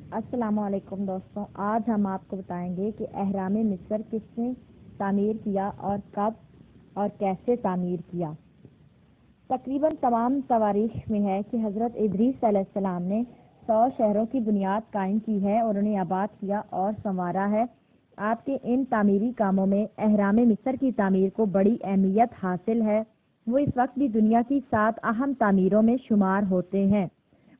السلام علیکم دوستوں، آج ہم آپ کو بتائیں گے کہ اہرام مصر کس نے تعمیر کیا اور کب اور کیسے تعمیر کیا۔ تقریباً تمام تواریخ میں ہے کہ حضرت ادریس علیہ السلام نے 100 شہروں کی بنیاد قائم کی ہے اور انہیں آباد کیا اور سنوارا ہے۔ آپ کے ان تعمیری کاموں میں اہرام مصر کی تعمیر کو بڑی اہمیت حاصل ہے۔ وہ اس وقت بھی دنیا کی 7 اہم تعمیروں میں شمار ہوتے ہیں۔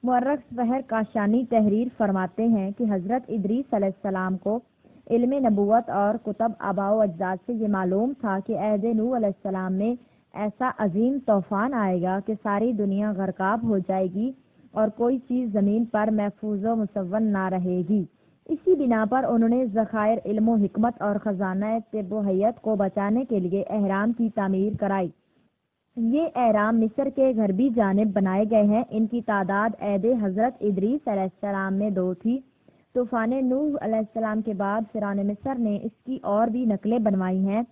مورخ سحر کاشانی تحریر فرماتے ہیں کہ حضرت ادریس علیہ السلام کو علم نبوت اور کتب آباء و اجداد سے یہ معلوم تھا کہ عہد نوح علیہ السلام میں ایسا عظیم طوفان آئے گا کہ ساری دنیا غرقاب ہو جائے گی اور کوئی چیز زمین پر محفوظ و مصون نہ رہے گی۔ اسی بنا پر انہوں نے ذخائر علم و حکمت اور خزانہ طب و حیات کو بچانے کے لیے اہرام کی تعمیر کرائی۔ یہ اہرام مصر کے غربی جانب بنائے گئے ہیں۔ ان کی تعداد عہد حضرت ادریس علیہ السلام میں 2 تھی۔ طوفان نوح علیہ السلام کے بعد فرعون مصر نے اس کی اور بھی نقلیں بنوائی ہیں،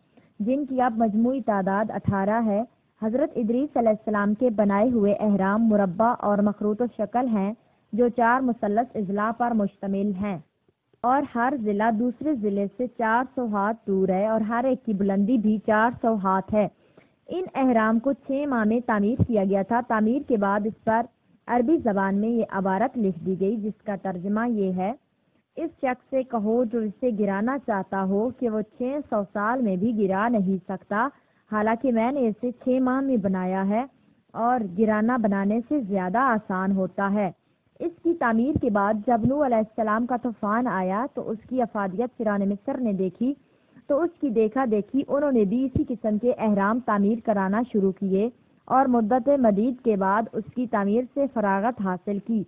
جن کی اب مجموعی تعداد 18 ہے۔ حضرت ادریس علیہ السلام کے بنائے ہوئے اہرام مربع اور مخروط الشکل ہیں، جو 4 مثلث اضلاع پر مشتمل ہیں اور ہر ضلع دوسرے ضلع سے 400 ہاتھ دور ہے اور ہر ایک کی بلندی بھی 400 ہاتھ ہے۔ ان اہرام کو 6 ماہ میں تعمیر کیا گیا تھا۔ تعمیر کے بعد اس پر عربی زبان میں یہ عبارت لکھ دی گئی، جس کا ترجمہ یہ ہے: اس شخص سے کہو جو اسے گرانا چاہتا ہو کہ وہ 600 سال میں بھی گرا نہیں سکتا، حالانکہ میں نے اسے 6 ماہ میں بنایا ہے اور گرانا بنانے سے زیادہ آسان ہوتا ہے۔ اس کی تعمیر کے بعد جب نوح علیہ السلام کا طوفان آیا تو اس کی افادیت فرعون مصر نے دیکھی تو اس کی دیکھا دیکھی انہوں نے بھی اسی قسم کے اہرام تعمیر کرانا شروع کیے اور مدت مدید کے بعد اس کی تعمیر سے فراغت حاصل کی۔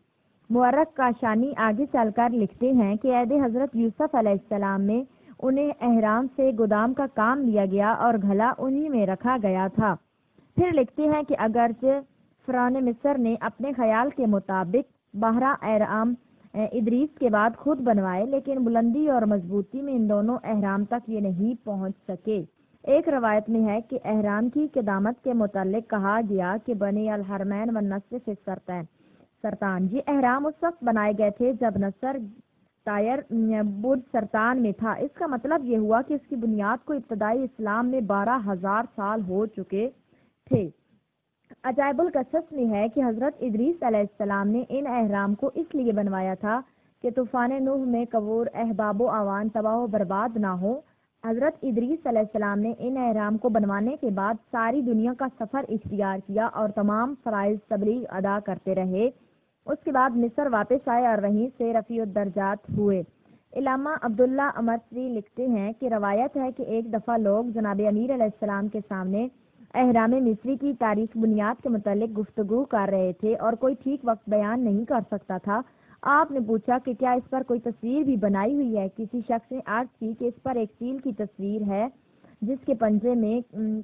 مورخ کاشانی آگے چل کر لکھتے ہیں کہ عہد حضرت یوسف علیہ السلام میں انہیں اہرام سے گودام کا کام دیا گیا اور گھلا انہی میں رکھا گیا تھا۔ پھر لکھتے ہیں کہ اگرچہ فرعون مصر نے اپنے خیال کے مطابق 12 اہرام ادریس کے بعد خود بنوائے، لیکن بلندی اور مضبوطی میں ان دونوں اہرام تک یہ نہیں پہنچ سکے۔ ایک روایت میں ہے کہ اہرام کی قدامت کے متعلق کہا گیا کہ بنی الحرمین والنصر فی سرطان۔ یہ اہرام اس وقت بنائے گئے تھے جب نصر طائر برج سرطان میں تھا۔ اس کا مطلب یہ ہوا کہ اس کی بنیاد کو ابتدائی اسلام میں 12,000 سال ہو چکے تھے۔ عجائب القصص میں ہے کہ حضرت ادریس علیہ السلام نے ان اہرام کو اس لیے بنوایا تھا کہ طوفان نوح میں قبور احباب و اعوان تباہ و برباد نہ ہو۔ حضرت ادریس علیہ السلام نے ان اہرام کو بنوانے کے بعد ساری دنیا کا سفر اختیار کیا اور تمام فرائض تبلیغ ادا کرتے رہے۔ اس کے بعد مصر واپس آئے اور وہیں سے رفیع الدرجات ہوئے۔ علامہ عبداللہ امرتوی لکھتے ہیں کہ روایت ہے کہ ایک دفعہ لوگ جناب امیر علیہ السلام کے سامنے اہرام مصری کی تاریخ بنیاد کے متعلق گفتگو کر رہے تھے اور کوئی ٹھیک وقت بیان نہیں کر سکتا تھا۔ آپ نے پوچھا کہ کیا اس پر کوئی تصویر بھی بنائی ہوئی ہے؟ کسی شخص نے عرض کی کہ اس پر ایک چیل کی تصویر ہے جس کے پنجے میں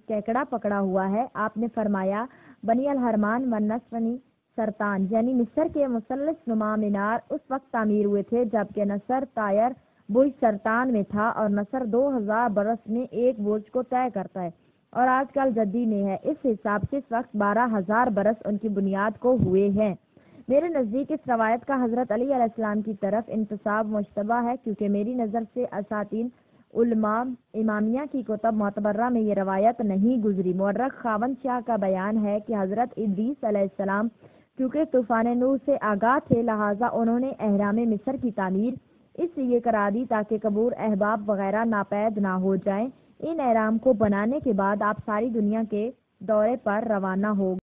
کیکڑا پکڑا ہوا ہے۔ آپ نے فرمایا بنی الحرمان والنصر سرطان، یعنی مصر کے مثلث نما مینار اس وقت تعمیر ہوئے تھے جبکہ نصر طائر برج سرطان میں تھا اور نصر 2000 برس میں ایک برج کو طے کرتا ہے اور آج کل جدی میں ہے۔ اس حساب سے اس وقت 12,000 برس ان کی بنیاد کو ہوئے ہیں۔ میرے نزدیک اس روایت کا حضرت علی علیہ السلام کی طرف انتساب مشتبہ ہے، کیونکہ میری نظر سے اساطین علماء امامیہ کی کتب معتبرہ میں یہ روایت نہیں گزری۔ مورخ خاوند شاہ کا بیان ہے کہ حضرت ادریس علیہ السلام کیونکہ طوفان نوح سے آگاہ تھے، لہٰذا انہوں نے اہرام مصر کی تعمیر اس لیے کرا دی تاکہ قبور احباب وغیرہ ناپید نہ ہو جائیں۔ ان اہرام کو بنانے کے بعد آپ ساری دنیا کے دورے پر روانہ ہو